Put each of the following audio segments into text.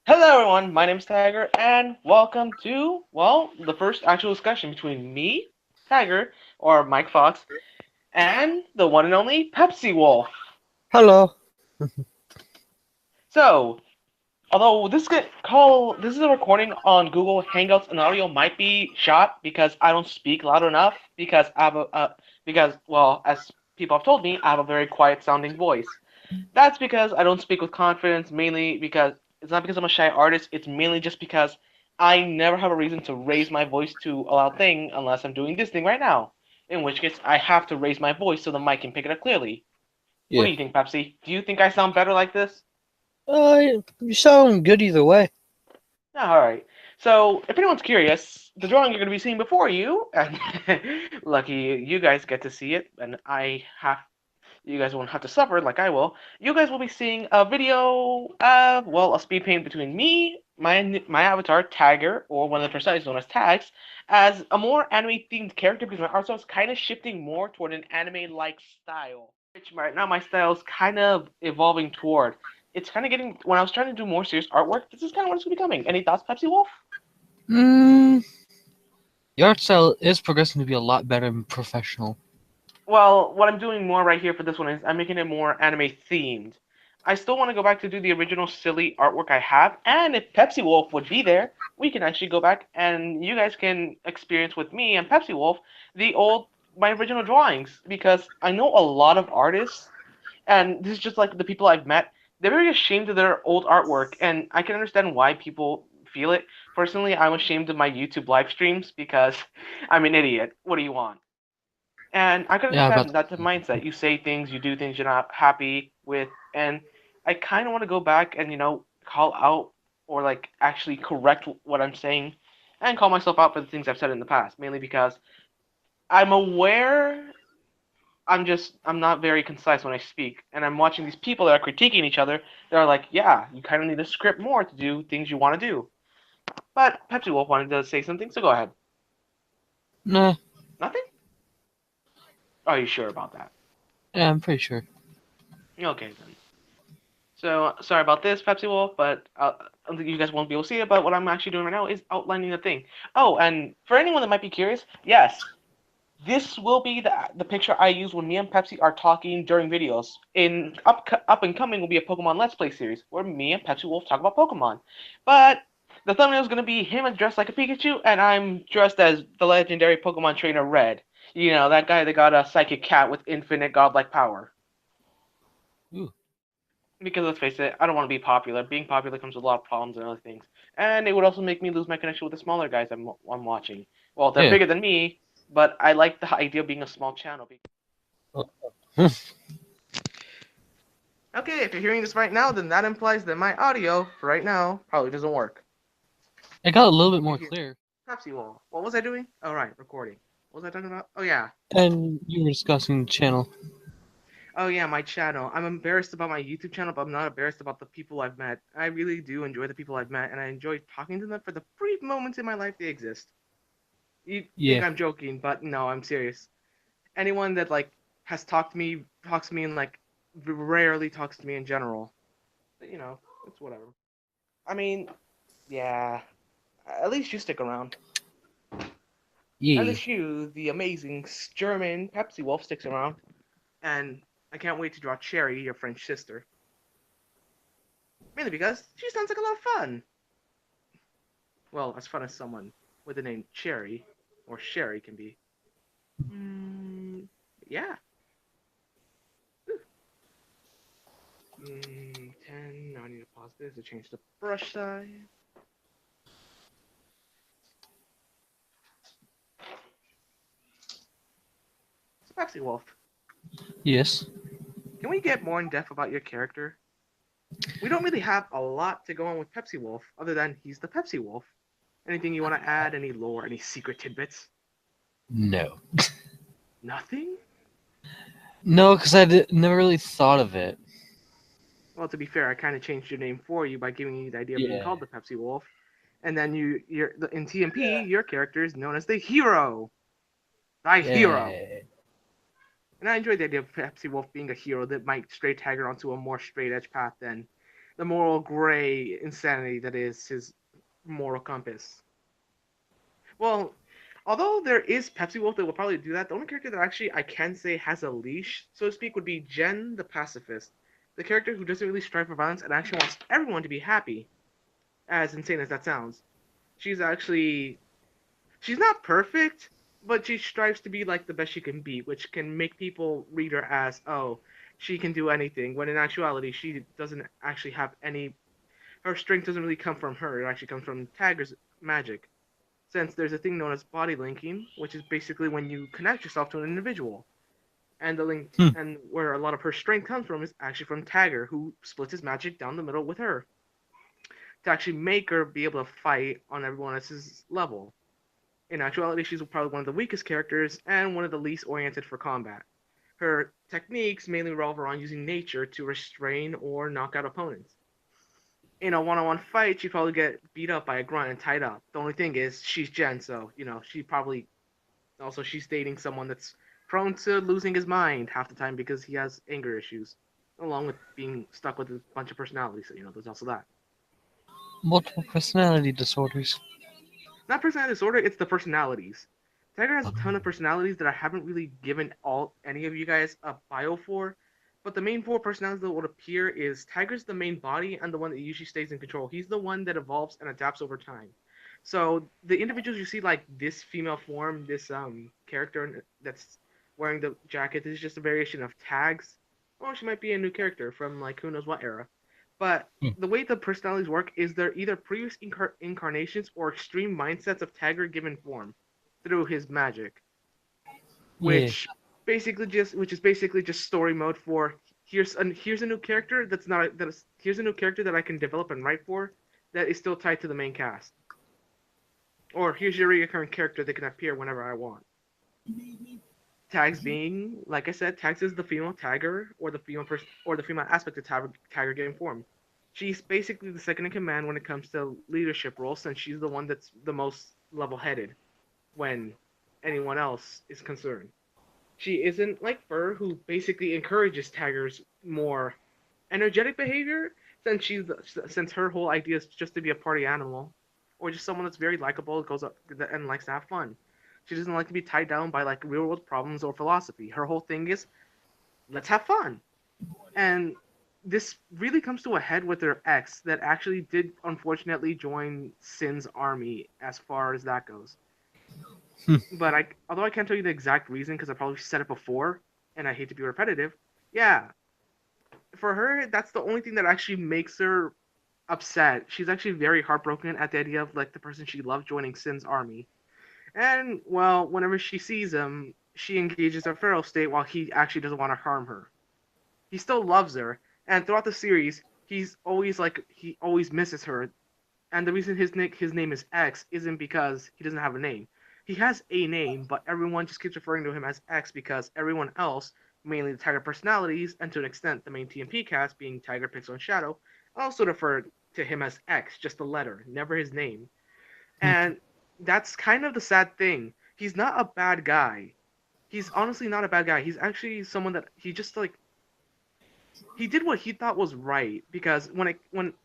Hello everyone, my name's Tiger, and welcome to, well, the first actual discussion between me, Tiger, or Mike Fox, and the one and only Pepsi Wolf. Hello. So, although this is a recording on Google Hangouts and audio might be shot because I don't speak loud enough because as people have told me, I have a very quiet sounding voice. That's because I don't speak with confidence, mainly because it's not because I'm a shy artist, it's mainly just because I never have a reason to raise my voice to a loud thing unless I'm doing this thing right now. In which case, I have to raise my voice so the mic can pick it up clearly. What Yeah. do you think, Pepsi? Do you think I sound better like this? You sound good either way. Alright. So, if anyone's curious, the drawing you're going to be seeing before you, and lucky you guys get to see it, and you guys won't have to suffer like I will. You guys will be seeing a video of, well, a speed paint between me, my avatar, Tagger, or one of the personalities known as Tags, as a more anime-themed character because my art style is kind of shifting more toward an anime-like style. Which right now my style is kind of evolving toward. It's kind of getting, when I was trying to do more serious artwork, this is kind of what it's becoming. Any thoughts, Pepsi Wolf? Mm, the art style is progressing to be a lot better and professional. Well, what I'm doing more right here for this one is I'm making it more anime themed. I still want to go back to do the original silly artwork I have, and if Pepsi Wolf would be there, we can actually go back and you guys can experience with me and Pepsi Wolf my original drawings because I know a lot of artists, and this is just like the people I've met. They're very ashamed of their old artwork, and I can understand why people feel it. Personally, I'm ashamed of my YouTube live streams because I'm an idiot. What do you want? And I can Yeah, understand about that's the mindset. You say things, you do things you're not happy with, and I kind of want to go back and call out or like actually correct what I'm saying, and call myself out for the things I've said in the past. Mainly because I'm aware I'm not very concise when I speak, and I'm watching these people that are critiquing each other. They're like, yeah, you kind of need to script more to do things you want to do. But Pepsi Wolf wanted to say something, so go ahead. nah. Nothing? Are you sure about that? Yeah, I'm pretty sure. Okay then. So sorry about this, Pepsi Wolf, but you guys won't be able to see it. But what I'm actually doing right now is outlining the thing. Oh, and for anyone that might be curious, yes, this will be the picture I use when me and Pepsi are talking during videos. Up and coming will be a Pokemon Let's Play series where me and Pepsi Wolf talk about Pokemon. But the thumbnail is gonna be him dressed like a Pikachu, and I'm dressed as the legendary Pokemon trainer Red. You know that guy that got a psychic cat with infinite godlike power. Ooh. Because let's face it, I don't want to be popular. Being popular comes with a lot of problems and other things, and it would also make me lose my connection with the smaller guys I'm watching. Well, they're Yeah. bigger than me, but I like the idea of being a small channel. Okay, if you're hearing this right now, then that implies that my audio right now probably doesn't work. It got a little bit You more hear? clear. Perhaps you will. What was I doing? Oh right, recording. What was I talking about? Oh yeah. And you were discussing the channel. Oh yeah, my channel. I'm embarrassed about my YouTube channel, but I'm not embarrassed about the people I've met. I really do enjoy the people I've met, and I enjoy talking to them for the brief moments in my life they exist. You think Yeah. I'm joking, but no, I'm serious. Anyone that like has talks to me, and like rarely talks to me in general. But, it's whatever. I mean, yeah. At least you stick around. At Yeah. least you, the amazing German Pepsi Wolf, sticks around. And I can't wait to draw Cherry, your French sister. Mainly because she sounds like a lot of fun. Well, as fun as someone with the name Cherry or Sherry can be. Yeah. 10. Now I need to pause this to change the brush size. So, Pepsi Wolf, Yes. can we get more in depth about your character? We don't really have a lot to go on with Pepsi Wolf, other than he's the Pepsi Wolf. Anything you want to add? Any lore? Any secret tidbits? No. Nothing? No, because never really thought of it. Well, to be fair, I kind of changed your name for you by giving you the idea of being Yeah. called the Pepsi Wolf. And then in TMP, your character is known as the hero. The hero. Yeah. And I enjoy the idea of Pepsi Wolf being a hero that might stray Tiger onto a more straight edge path than the moral gray insanity that is his moral compass. Well, although there is Pepsi Wolf that will probably do that, the only character that actually I can say has a leash, so to speak, would be Jen the pacifist, the character who doesn't really strive for violence and actually wants everyone to be happy. As insane as that sounds, she's actually she's not perfect, but she strives to be like the best she can be, which can make people read her as, oh, she can do anything, when in actuality she doesn't actually have any. Her strength doesn't really come from her. It actually comes from Tiger's magic. Since there's a thing known as body linking, which is basically when you connect yourself to an individual, and the link Hmm. and where a lot of her strength comes from is actually from Tiger, who splits his magic down the middle with her to actually make her be able to fight on everyone else's level. In actuality, she's probably one of the weakest characters and one of the least oriented for combat. Her techniques mainly revolve around using nature to restrain or knock out opponents. In a one-on-one fight, she'd probably get beat up by a grunt and tied up. The only thing is, she's Jen, so she probably also she's dating someone that's prone to losing his mind half the time because he has anger issues, along with being stuck with a bunch of personalities. So there's also that. Multiple personality disorders. Not personality disorder, it's the personalities. Tiger has a ton of Um, personalities that I haven't really given all any of you guys a bio for, but the main four personalities that would appear is Tiger's the main body and the one that usually stays in control. He's the one that evolves and adapts over time. So the individuals you see, like this female form, this character that's wearing the jacket, this is just a variation of Tags, or she might be a new character from like who knows what era. But hmm. the way the personalities work is they're either previous incarnations or extreme mindsets of Tiger given form through his magic, Yeah. which is basically just story mode for here's a new character here's a new character that I can develop and write for that is still tied to the main cast, or here's your recurring character that can appear whenever I want. Tags being, like I said, Tags is the female Tiger or the female aspect of Tiger game form. She's basically the second in command when it comes to leadership roles, since she's the one that's the most level-headed when anyone else is concerned. She isn't like Fur, who basically encourages Tiger's more energetic behavior, since her whole idea is just to be a party animal, or just someone that's very likable, goes up and likes to have fun. She doesn't like to be tied down by like real world problems or philosophy. Her whole thing is let's have fun. And this really comes to a head with her ex that actually did unfortunately join Sin's army as far as that goes. Hmm. But although I can't tell you the exact reason because I probably said it before, and I hate to be repetitive, yeah, for her that's the only thing that actually makes her upset. She's actually very heartbroken at the idea of like the person she loved joining Sin's army. And well, whenever she sees him, she engages a feral state while he actually doesn't want to harm her. He still loves her, and throughout the series, he always misses her. And the reason his name is X isn't because he doesn't have a name. He has a name, but everyone just keeps referring to him as X because everyone else, mainly the Tiger personalities, and to an extent the main TMP cast, being Tiger, Pixel, and Shadow, also refer to him as X, just the letter, never his name. Hmm. And that's kind of the sad thing. He's not a bad guy. He's honestly not a bad guy. He's actually someone that he just like he did what he thought was right, because when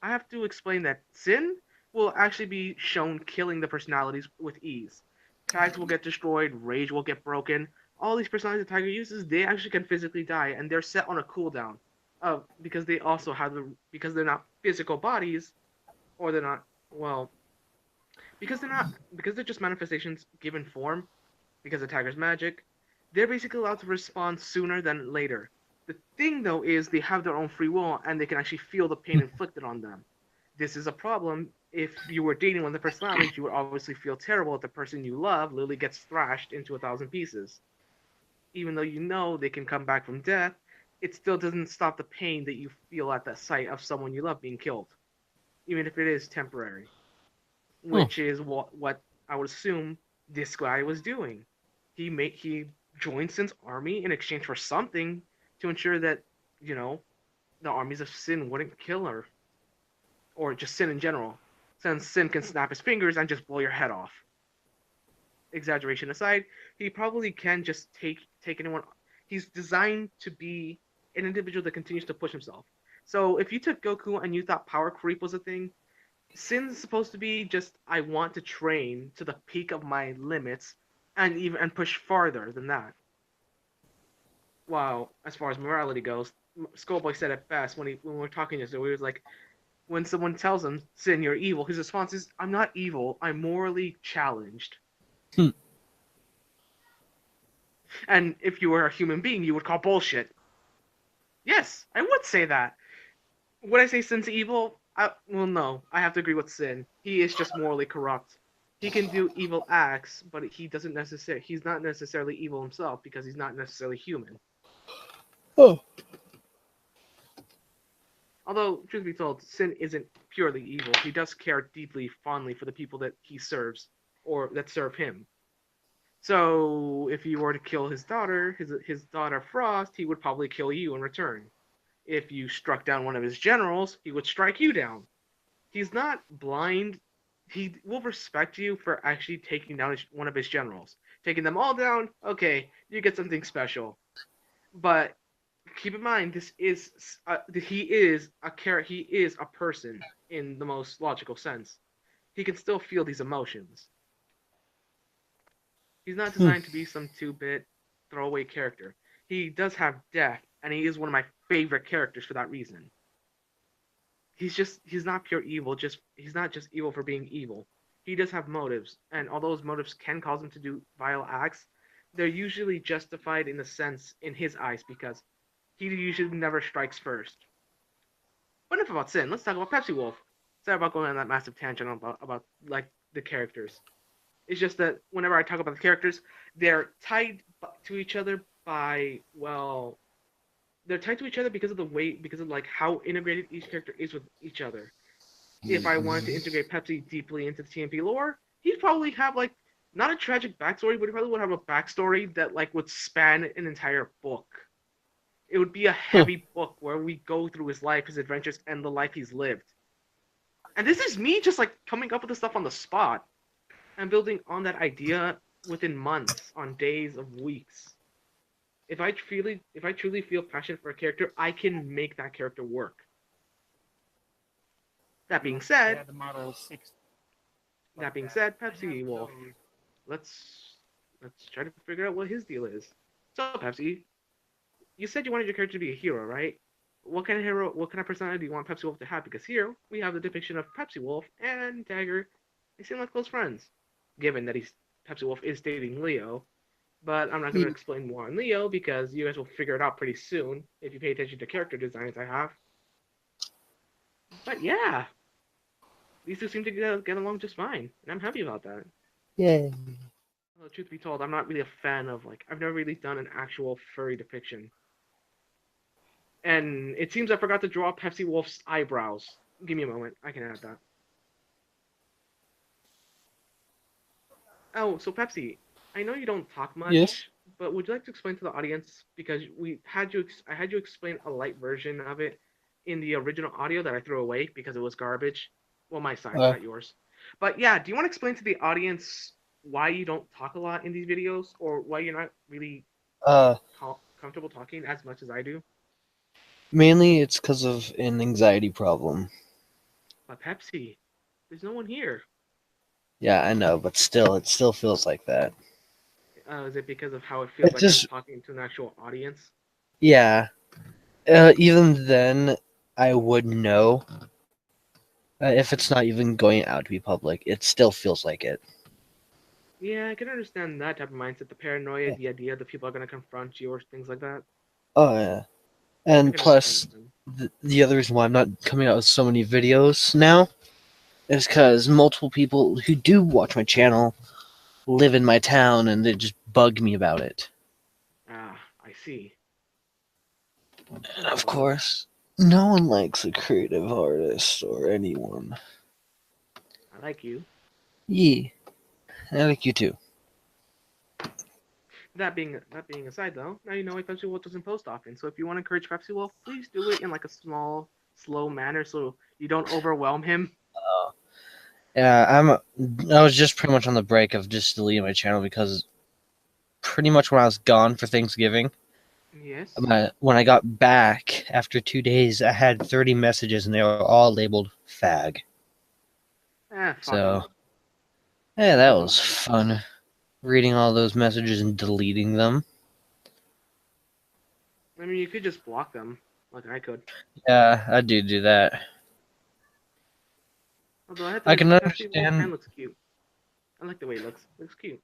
I have to explain that Sin will actually be shown killing the personalities with ease. Tags will get destroyed, Rage will get broken. All these personalities that Tiger uses, they actually can physically die, and they're set on a cooldown. Because they also have because they're not physical bodies, or they're not well, because they're just manifestations given form, because of Tiger's magic, they're basically allowed to respond sooner than later. The thing, though, is they have their own free will and they can actually feel the pain inflicted on them. This is a problem. If you were dating one of the personalities, you would obviously feel terrible if the person you love literally gets thrashed into a thousand pieces. Even though you know they can come back from death, it still doesn't stop the pain that you feel at the sight of someone you love being killed, even if it is temporary, Hmm. which is what I would assume this guy was doing. He joined Sin's army in exchange for something to ensure that you know the armies of Sin wouldn't kill her, or just Sin in general, since Sin can snap his fingers and just blow your head off. Exaggeration aside, he probably can just take anyone. He's designed to be an individual that continues to push himself. So if you took Goku and you thought power creep was a thing, Sin's supposed to be just I want to train to the peak of my limits and push farther than that. While as far as morality goes, Skullboy said it best when we were talking yesterday. He was like, when someone tells him, Sin, you're evil, his response is, I'm not evil, I'm morally challenged. Hmm. And if you were a human being, you would call bullshit. Yes, I would say that. Would I say Sin's evil? Well, no. I have to agree with Sin. He is just morally corrupt. He can do evil acts, but he's not necessarily evil himself because he's not necessarily human. Oh. Although, truth be told, Sin isn't purely evil. He does care deeply, fondly for the people that he serves or that serve him. So, if you were to kill his daughter Frost, he would probably kill you in return. If you struck down one of his generals, he would strike you down. He's not blind. He will respect you for actually taking down one of his generals. Taking them all down, okay, you get something special. But keep in mind, he is a person in the most logical sense. He can still feel these emotions. He's not Hmm. designed to be some two-bit throwaway character. He does have depth, and he is one of my favorite characters for that reason. He's not pure evil. He's not just evil for being evil. He does have motives, and although those motives can cause him to do vile acts, they're usually justified in a sense in his eyes because he usually never strikes first. But enough about Sin. Let's talk about Pepsi Wolf. Sorry about going on that massive tangent about like the characters. It's just that whenever I talk about the characters, they're tied to each other by they're tied to each other because of like how integrated each character is with each other. If I wanted to integrate Pepsi deeply into the TMP lore, he'd probably have like not a tragic backstory, but he probably would have a backstory that like would span an entire book. It would be a Huh. heavy book where we go through his life, his adventures, and the life he's lived. And this is me just like coming up with the stuff on the spot and building on that idea within months, on days of weeks. If I truly feel passionate for a character, I can make that character work. That being said, Pepsi Wolf, let's let's try to figure out what his deal is. So Pepsi, you said you wanted your character to be a hero, right? What kind of personality do you want Pepsi Wolf to have? Because here we have the depiction of Pepsi Wolf and Dagger. They seem like close friends, given that Pepsi Wolf is dating Leo. But I'm not going to explain more on Leo because you guys will figure it out pretty soon if you pay attention to character designs I have. But yeah, these two seem to get along just fine, and I'm happy about that. Yay. Well, truth be told, I'm not really a fan of I've never really done an actual furry depiction. And it seems I forgot to draw Pepsi Wolf's eyebrows. Give me a moment, I can add that. Oh, so Pepsi, I know you don't talk Yes. much, but would you like to explain to the audience because I had you explain a light version of it in the original audio that I threw away because it was garbage. Well, my side, Uh, not yours. But yeah, do you want to explain to the audience why you don't talk a lot in these videos or why you're not really uh, comfortable talking as much as I do? Mainly it's because of an anxiety problem. But Pepsi, there's no one here. Yeah, I know, but still, it still feels like that. Is it because of how it feels It like I'm just, talking to an actual audience? yeah. Even then, I would know if it's not even going out to be public. It still feels like it. Yeah, I can understand that type of mindset, the paranoia, Yeah. the idea that people are going to confront you or things like that. Oh yeah. I And can understand plus, them. the other reason why I'm not coming out with so many videos now is because multiple people who do watch my channel live in my town and they just bug me about it. Ah, I see. And of course, no one likes a creative artist or anyone. I like you. Yeah, I like you too. That being aside, though, now you know why Pepsi Wolf doesn't post often. So if you want to encourage Pepsi Wolf, please do it in like a small, slow manner, so you don't overwhelm him. Yeah, I was just pretty much on the break of just deleting my channel because pretty much when I was gone for Thanksgiving, Yes. When I got back after 2 days, I had 30 messages and they were all labeled fag. Ah, fuck them. So, yeah, that That's was alright. fun. Reading all those messages and deleting them. I mean, you could just block them, like I could. Yeah, I do that. Although I have to I say, can this Pepsi Wolf can understand. looks cute. I like the way it looks. Looks cute.